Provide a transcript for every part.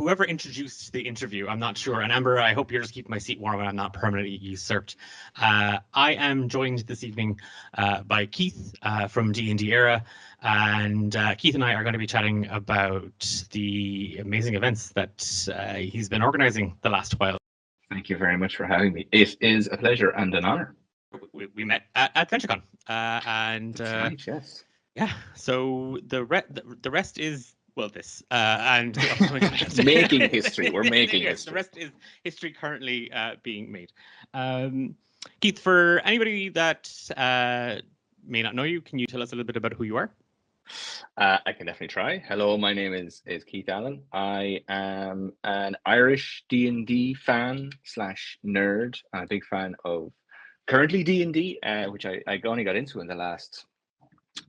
whoever introduced the interview, I'm not sure. And Amber, I hope you're just keeping my seat warm and I'm not permanently usurped. I am joined this evening by Keith from DnD Eire, and Keith and I are going to be chatting about the amazing events that he's been organising the last while. Thank you very much for having me. It is a pleasure and an honour. We met at AdventureCon, and That's right, yes. Yeah, so the rest is, well, this and the upcoming event. Making history. We're making history. The rest is history currently being made. Keith, for anybody that may not know you, can you tell us a little bit about who you are? I can definitely try. Hello, my name is Keith Allen. I am an Irish D&D fan / nerd. I'm a big fan of currently D&D, which I only got into in the last,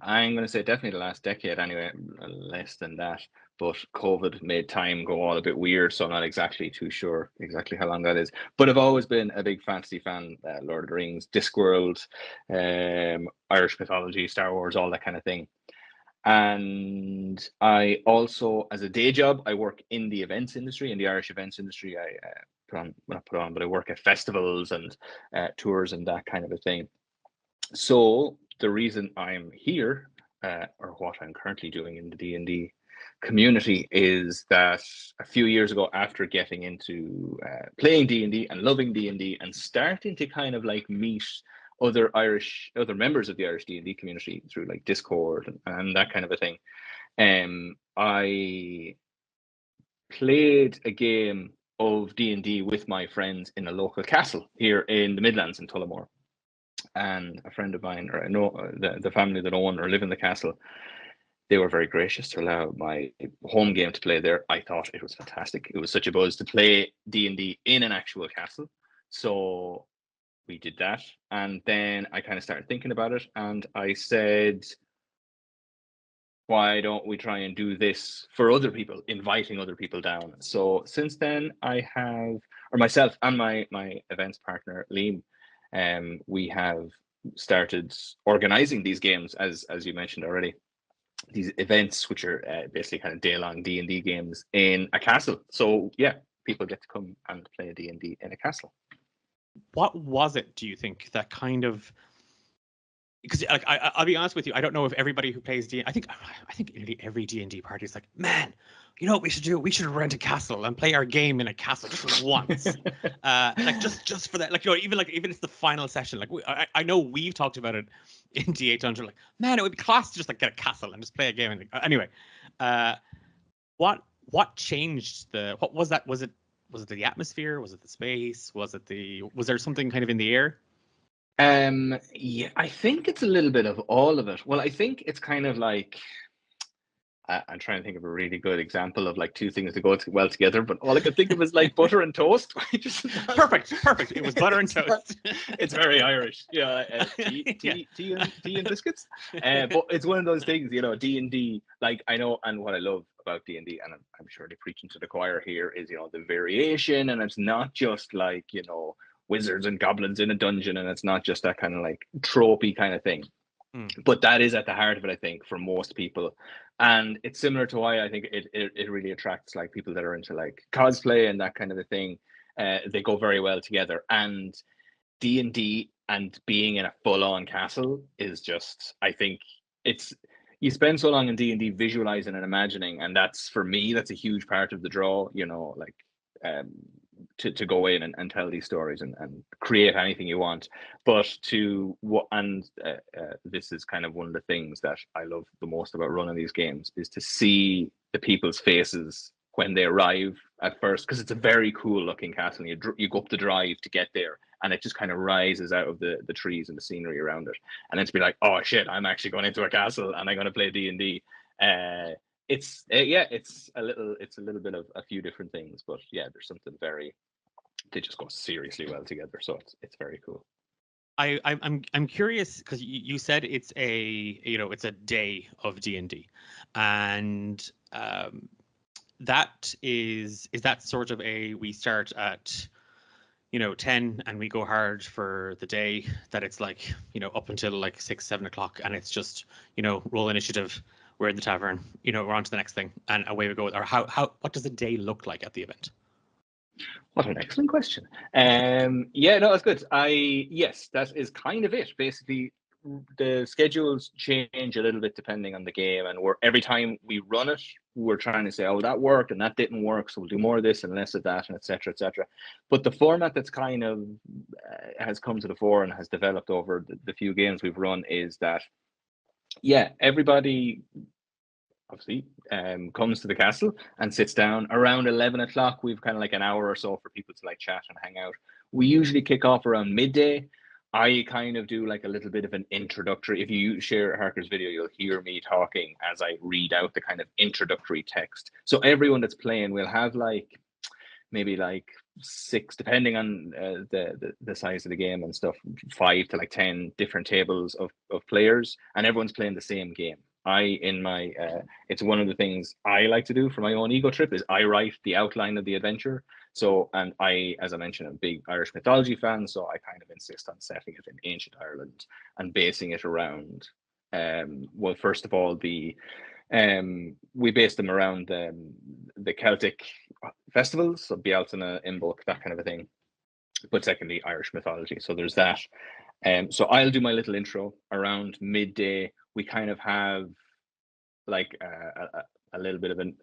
I'm going to say definitely the last decade anyway, less than that. But COVID made time go all a bit weird, so I'm not exactly too sure exactly how long that is. But I've always been a big fantasy fan, Lord of the Rings, Discworld, Irish mythology, Star Wars, all that kind of thing. And I also, as a day job, I work in the events industry, in the Irish events industry. I work at festivals and tours and that kind of a thing. So the reason I'm here, or what I'm currently doing in the D&D community, is that a few years ago, after getting into playing D&D and loving D&D and starting to kind of like meet other members of the Irish D&D community through like Discord and that kind of a thing, I played a game of D&D with my friends in a local castle here in the Midlands in Tullamore. And a friend of mine, or I know the family that own or live in the castle, they were very gracious to allow my home game to play there. I thought it was fantastic. It was such a buzz to play D&D in an actual castle. So we did that. And then I kind of started thinking about it. And I said, why don't we try and do this for other people, inviting other people down? So since then, I have, or myself and my events partner, Liam, we have started organizing these games, as you mentioned already, these events, which are basically kind of day-long D&D games in a castle. So yeah, people get to come and play D&D in a castle. What was it, do you think, that kind of, because like I'll be honest with you, I don't know if everybody who plays D&D, I think nearly every D&D party is like, man, you know what we should do? We should rent a castle and play our game in a castle just once. Like just for that, like, you know, even if it's the final session, like I know we've talked about it in D8Dungeon, like, man, it would be class to just like get a castle and just play a game. And anyway, what changed what was that? Was it the atmosphere? Was it the space? Was there something kind of in the air? Yeah, I think it's a little bit of all of it. Well, I think it's kind of like, I'm trying to think of a really good example of like two things that go well together, but all I could think of is like butter and toast. Perfect. It was butter and toast. It's very Irish. Yeah, tea and biscuits. But it's one of those things, you know, D&D, like I know, and what I love about D&D, and I'm surely preaching to the choir here, is, you know, the variation, and it's not just like, you know, wizards and goblins in a dungeon, and it's not just that kind of like tropey kind of thing. But that is at the heart of it, I think, for most people. And it's similar to why I think it really attracts like people that are into like cosplay and that kind of a thing. They go very well together. And D&D and being in a full-on castle is just, I think it's, you spend so long in D&D visualizing and imagining, and that's, for me, that's a huge part of the draw, you know, like to go in and tell these stories and create anything you want. But this is kind of one of the things that I love the most about running these games, is to see the people's faces when they arrive at first, because it's a very cool looking castle. You go up the drive to get there, and it just kind of rises out of the trees and the scenery around it, and then to be like, oh shit, I'm actually going into a castle and I'm going to play D&D. It's a little bit of a few different things, but yeah, there's something they just go seriously well together, so it's very cool. I'm curious, because you said it's it's a day of D&D, and that is that sort of we start at 10 and we go hard for the day, that it's like up until like 6-7 o'clock, and it's just roll initiative, we're in the tavern, you know, we're on to the next thing, and away we go. Or what does a day look like at the event? What an excellent question. Yeah, no, that's good. Yes, that is kind of it. Basically, the schedules change a little bit depending on the game, and every time we run it, we're trying to say, oh, that worked and that didn't work, so we'll do more of this and less of that, and etc., etc. But the format that's kind of has come to the fore and has developed over the few games we've run is that, yeah, everybody obviously comes to the castle and sits down around 11 o'clock. We've kind of like an hour or so for people to like chat and hang out. We usually kick off around midday. I kind of do like a little bit of an introductory. If you share Harker's video, you'll hear me talking as I read out the kind of introductory text. So everyone that's playing will have like maybe like 6, depending on the size of the game and stuff, 5 to like 10 different tables of players, and everyone's playing the same game. It's one of the things I like to do for my own ego trip is I write the outline of the adventure. So, and I, as I mentioned, I'm a big Irish mythology fan, so I kind of insist on setting it in ancient Ireland and basing it around, well, first of all, we based them around the Celtic festivals, so Bealtaine, Imbolc, that kind of a thing. But secondly, Irish mythology. So there's that. So I'll do my little intro around midday. We kind of have like a little bit of an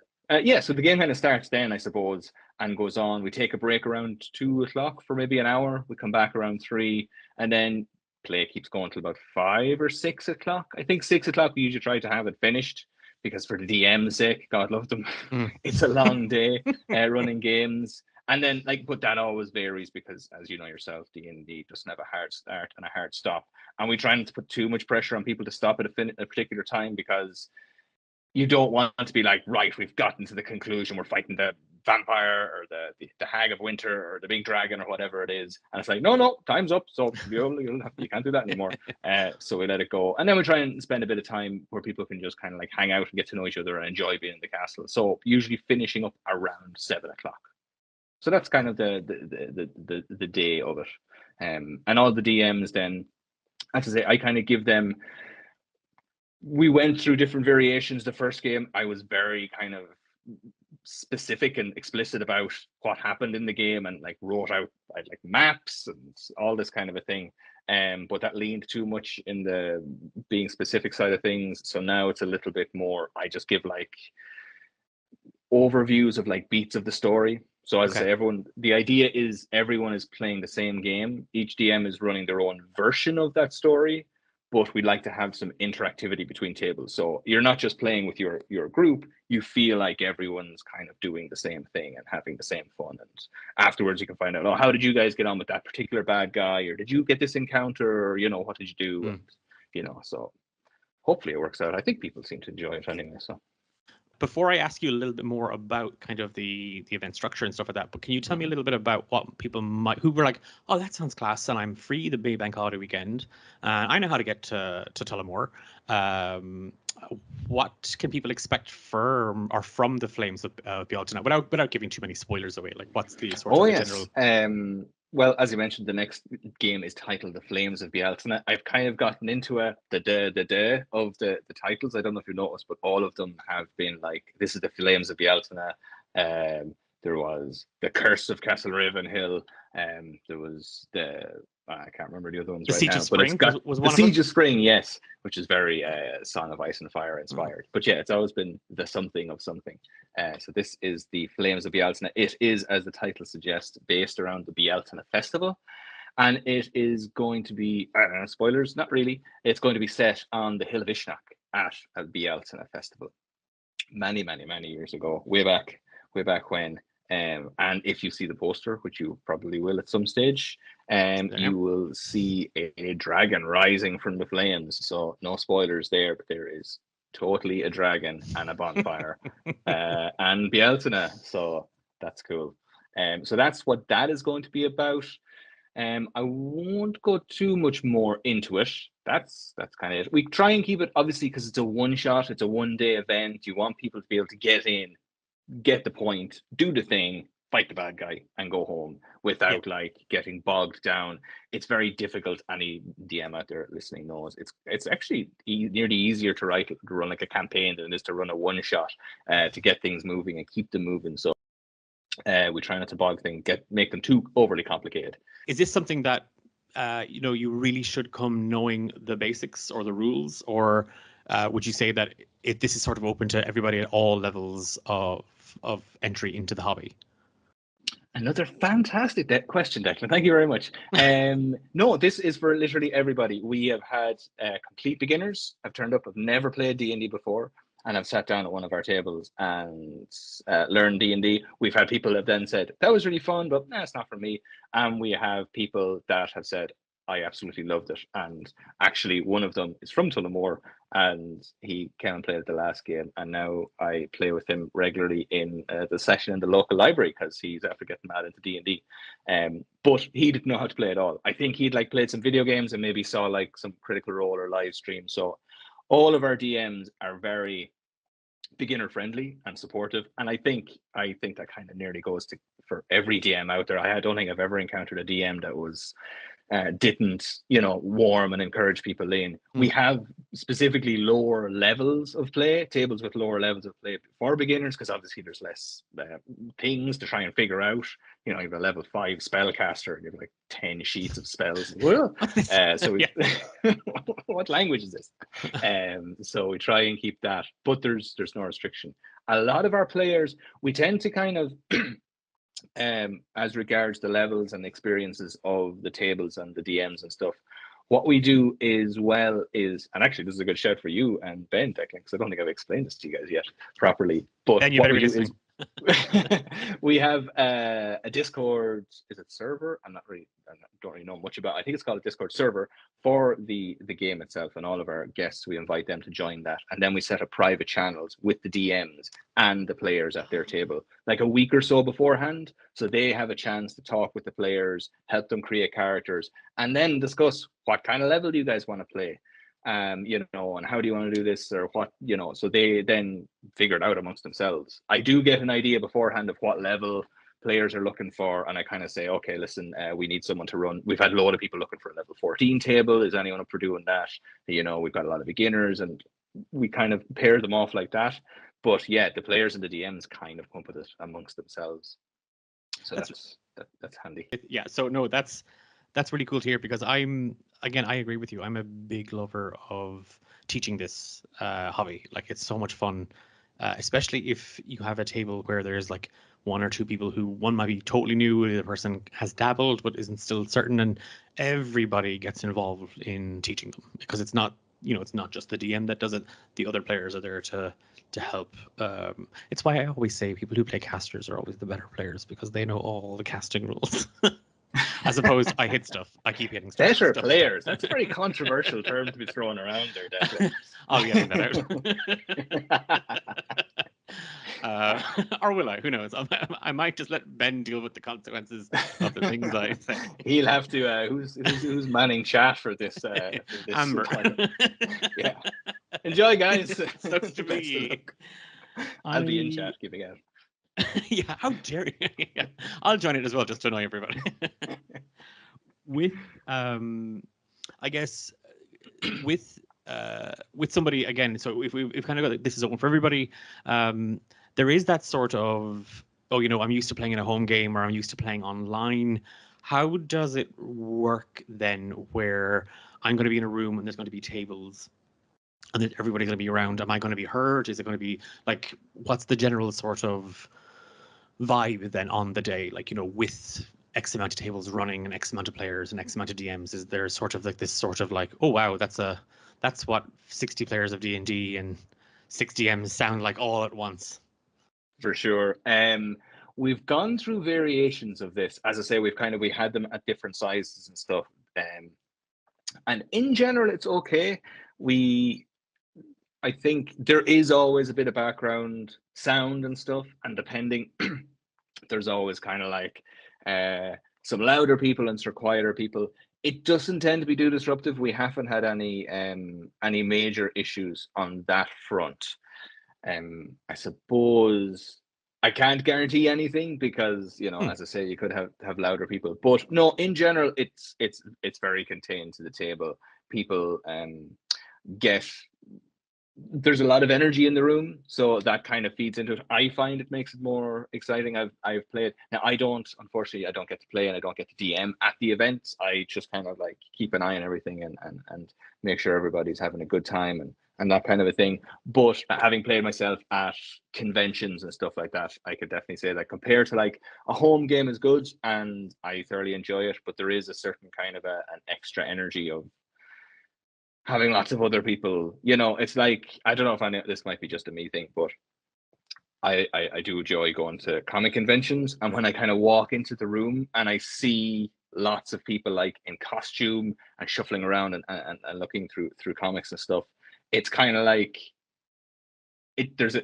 so the game kind of starts then, I suppose, and goes on. We take a break around 2 o'clock for maybe an hour. We come back around 3, and then play keeps going till about 5 or 6 o'clock. I think 6 o'clock we usually try to have it finished, because for the DM's sake, God love them, it's a long day running games. And then but that always varies because, as you know yourself, D&D doesn't have a hard start and a hard stop. And we try not to put too much pressure on people to stop at a particular time, because you don't want to be like, right, we've gotten to the conclusion, we're fighting the vampire or the hag of winter or the big dragon or whatever it is, and it's like, no, time's up, so you can't do that anymore. So we let it go, and then we try and spend a bit of time where people can just kind of like hang out and get to know each other and enjoy being in the castle. So usually finishing up around 7 o'clock. So that's kind of the day of it. And all the DMs then, as I say, I kind of give them. We went through different variations. The first game, I was very kind of specific and explicit about what happened in the game, and like wrote out like maps and all this kind of a thing. But that leaned too much in the being specific side of things. So now it's a little bit more, I just give like overviews of like beats of the story. So as I say, the idea is everyone is playing the same game. Each DM is running their own version of that story, but we'd like to have some interactivity between tables. So you're not just playing with your group, you feel like everyone's kind of doing the same thing and having the same fun. And afterwards you can find out, oh, how did you guys get on with that particular bad guy? Or did you get this encounter? Or, what did you do? And, so hopefully it works out. I think people seem to enjoy it anyway, so. Before I ask you a little bit more about kind of the event structure and stuff like that, but can you tell me a little bit about what people who were like, oh, that sounds class, and I'm free the big bank holiday weekend, and I know how to get to Tullamore. What can people expect from the Flames of Bealtaine without giving too many spoilers away? Like, what's the sort of general? Well, as you mentioned, the next game is titled The Flames of Bealtaine. I've kind of gotten into the of the titles. I don't know if you noticed, but all of them have been like, this is The Flames of Bealtaine. There was The Curse of Castle Ravenhill. There was I can't remember the other ones right now. But it's got the Siege of Spring, yes, which is very Song of Ice and Fire inspired. But yeah, it's always been the something of something. So this is The Flames of Bealtaine. It is, as the title suggests, based around the Bealtaine Festival. And it is going to be, spoilers, not really. It's going to be set on the Hill of Ishnak at a Bealtaine Festival. Many, many, many years ago, way back when. And if you see the poster, which you probably will at some stage, you will see a dragon rising from the flames. So no spoilers there, but there is totally a dragon and a bonfire and Bealtaine. So that's cool. So that's what that is going to be about. I won't go too much more into it. That's kind of it. We try and keep it, obviously, because it's a one-shot, it's a one-day event. You want people to be able to get in, get the point, do the thing, fight the bad guy and go home without like getting bogged down. It's very difficult. Any DM out there listening knows it's actually nearly easier to run like a campaign than it is to run a one shot to get things moving and keep them moving. So we try not to bog things, make them too overly complicated. Is this something that you know, you really should come knowing the basics or the rules, or would you say that this is sort of open to everybody at all levels of entry into the hobby? Another fantastic question, Declan. Thank you very much. No, this is for literally everybody. We have had complete beginners. I've turned up, I've never played D&D before, and I've sat down at one of our tables and learned D&D. We've had people that have then said, that was really fun, but it's not for me. And we have people that have said, I absolutely loved it. And actually, one of them is from Tullamore, and he came and played at the last game. And now I play with him regularly in the session in the local library because he's after getting mad into D&D. But he didn't know how to play at all. I think he'd like played some video games and maybe saw like some Critical Role or live stream. So all of our DMs are very beginner friendly and supportive, and I think that kind of nearly goes to for every DM out there. I don't think I've ever encountered a DM that was didn't, you know, warm and encourage people in. We have specifically lower levels of play, tables with lower levels of play for beginners, because obviously there's less things to try and figure out. You know, you have a level 5 spellcaster, you have like 10 sheets of spells. So we, what language is this? So we try and keep that, but there's no restriction. A lot of our players, we tend to kind of as regards the levels and experiences of the tables and the DMs and stuff, what we do is, and actually this is a good shout for you and Ben, Declan, because I don't think I've explained this to you guys yet properly, but Ben, you better be listening. We have a Discord, is it server? I don't really know much about. I think it's called a Discord server for the game itself, and all of our guests, we invite them to join that, and then we set up private channels with the DMs and the players at their table like a week or so beforehand, so they have a chance to talk with the players, help them create characters, and then discuss what kind of level do you guys want to play. You know, and how do you want to do this, or what, you know, so they then figure it out amongst themselves. I do get an idea beforehand of what level players are looking for, and I kind of say, okay, listen, we need someone to run. We've had a lot of people looking for a level 14 table. Is anyone up for doing that? You know, we've got a lot of beginners, and we kind of pair them off like that. But yeah, the players and the DMs kind of come up with it amongst themselves. So that's handy. Yeah, so no, that's really cool to hear, because I agree with you. I'm a big lover of teaching this hobby. Like, it's so much fun, especially if you have a table where there's like one or two people who, one might be totally new, the person has dabbled but isn't still certain, and everybody gets involved in teaching them, because it's not, you know, it's not just the DM that does it. The other players are there to help. It's why I always say people who play casters are always the better players, because they know all the casting rules. As opposed, I hit stuff. I keep hitting stuff. Better players. That's a very controversial term to be thrown around there, definitely. I'll be getting that out. Or will I? Who knows? I might just let Ben deal with the consequences of the things I say. He'll have to. Who's manning chat for this? Amber. Yeah. Enjoy, guys. Sucks to be. I'll be in chat giving out. Yeah, how dare you? Yeah, I'll join it as well, just to annoy everybody. With I guess with somebody, again, so if we've kind of got, this is open for everybody, there is that sort of, oh, you know, I'm used to playing in a home game, or I'm used to playing online. How does it work then, where I'm going to be in a room and there's going to be tables and then everybody's going to be around? Am I going to be heard? Is it going to be like, what's the general sort of vibe then on the day? Like, you know, with X amount of tables running and X amount of players and X amount of DMs, is there sort of like this sort of like, oh wow, that's what 60 players of D&D and 6 DMs sound like all at once? For sure. We've gone through variations of this. As I say, we had them at different sizes and stuff. And in general, it's okay. I think there is always a bit of background sound and stuff, and depending, there's always kind of like some louder people and some quieter people. It doesn't tend to be too disruptive. We haven't had any major issues on that front. I suppose I can't guarantee anything because, you know, as I say, you could have louder people. But no, in general, it's very contained to the table. People get there's a lot of energy in the room, so that kind of feeds into it. I find it makes it more exciting. I've played now. Unfortunately, I don't get to play and I don't get to DM at the events. I just kind of like keep an eye on everything and make sure everybody's having a good time and that kind of a thing. But having played myself at conventions and stuff like that, I could definitely say that compared to like a home game is good and I thoroughly enjoy it, but there is a certain kind of an extra energy of having lots of other people. You know, it's like, I don't know if this might be just a me thing, but I do enjoy going to comic conventions, and when I kind of walk into the room and I see lots of people like in costume and shuffling around and looking through comics and stuff, it's kind of like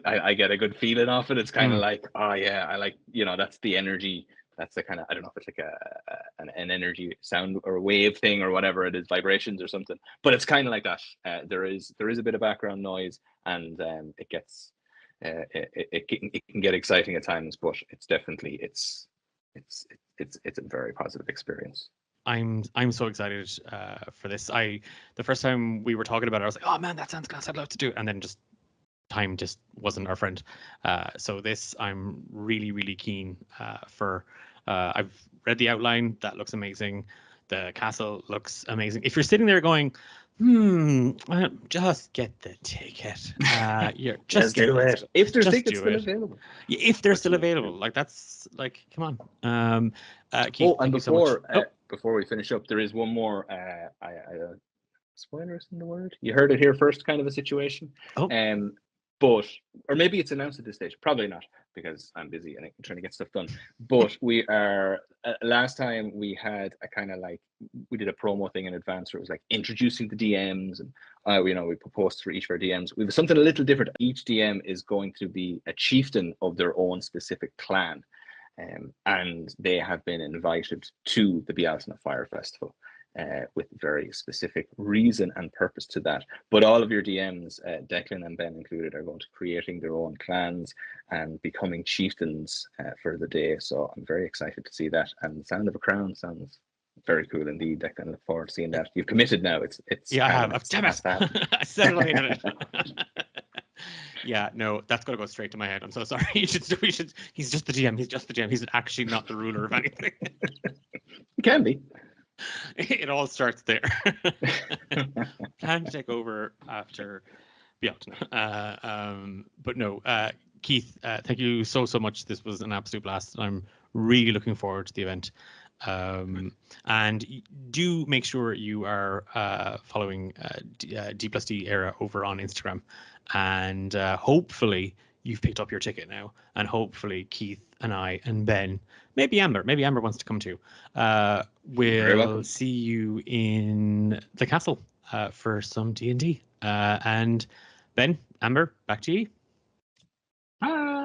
I get a good feeling off it. It's kind of like, oh yeah, I like, you know, that's the energy. That's the kind of, I don't know if it's like an energy sound or a wave thing or whatever it is, vibrations or something, but it's kind of like that. There is a bit of background noise, and it gets it can get exciting at times, but it's definitely it's a very positive experience. I'm so excited for this. The first time we were talking about it, I was like, oh man, that sounds class. I'd love to do it, and then just time just wasn't our friend. So this I'm really keen for. I've read the outline. That looks amazing. The castle looks amazing. If you're sitting there going, just get the ticket. You're just do it. If there's tickets still available. Yeah, if they're still available. Like, that's like, come on. Keith, and before we finish up, there is one more spoilers in the word. You heard it here first, kind of a situation. But, or maybe it's announced at this stage, probably not, because I'm busy and I'm trying to get stuff done. But we are, last time we had a kind of like, we did a promo thing in advance where it was like introducing the DMs, and you know, we proposed for each of our DMs. We have something a little different. Each DM is going to be a chieftain of their own specific clan, and they have been invited to the Bealtaine Fire Festival. With very specific reason and purpose to that. But all of your DMs, Declan and Ben included, are going to creating their own clans and becoming chieftains for the day. So I'm very excited to see that. And the sound of a crown sounds very cool indeed, Declan. I look forward to seeing that. You've committed now. It's yeah, I have. Damn it! I said it on the internet. Yeah, no, that's gonna go straight to my head. I'm so sorry. He's just the GM. He's just the GM. He's actually not the ruler of anything. It can be. It all starts there. Plan to take over after Bealtaine. But no, Keith, thank you so much. This was an absolute blast. I'm really looking forward to the event. And do make sure you are following D+D Eire over on Instagram, and hopefully you've picked up your ticket now, and hopefully Keith and I and Ben, maybe Amber wants to come too. We'll see you in the castle for some D&D. And Ben, Amber, back to you. Bye.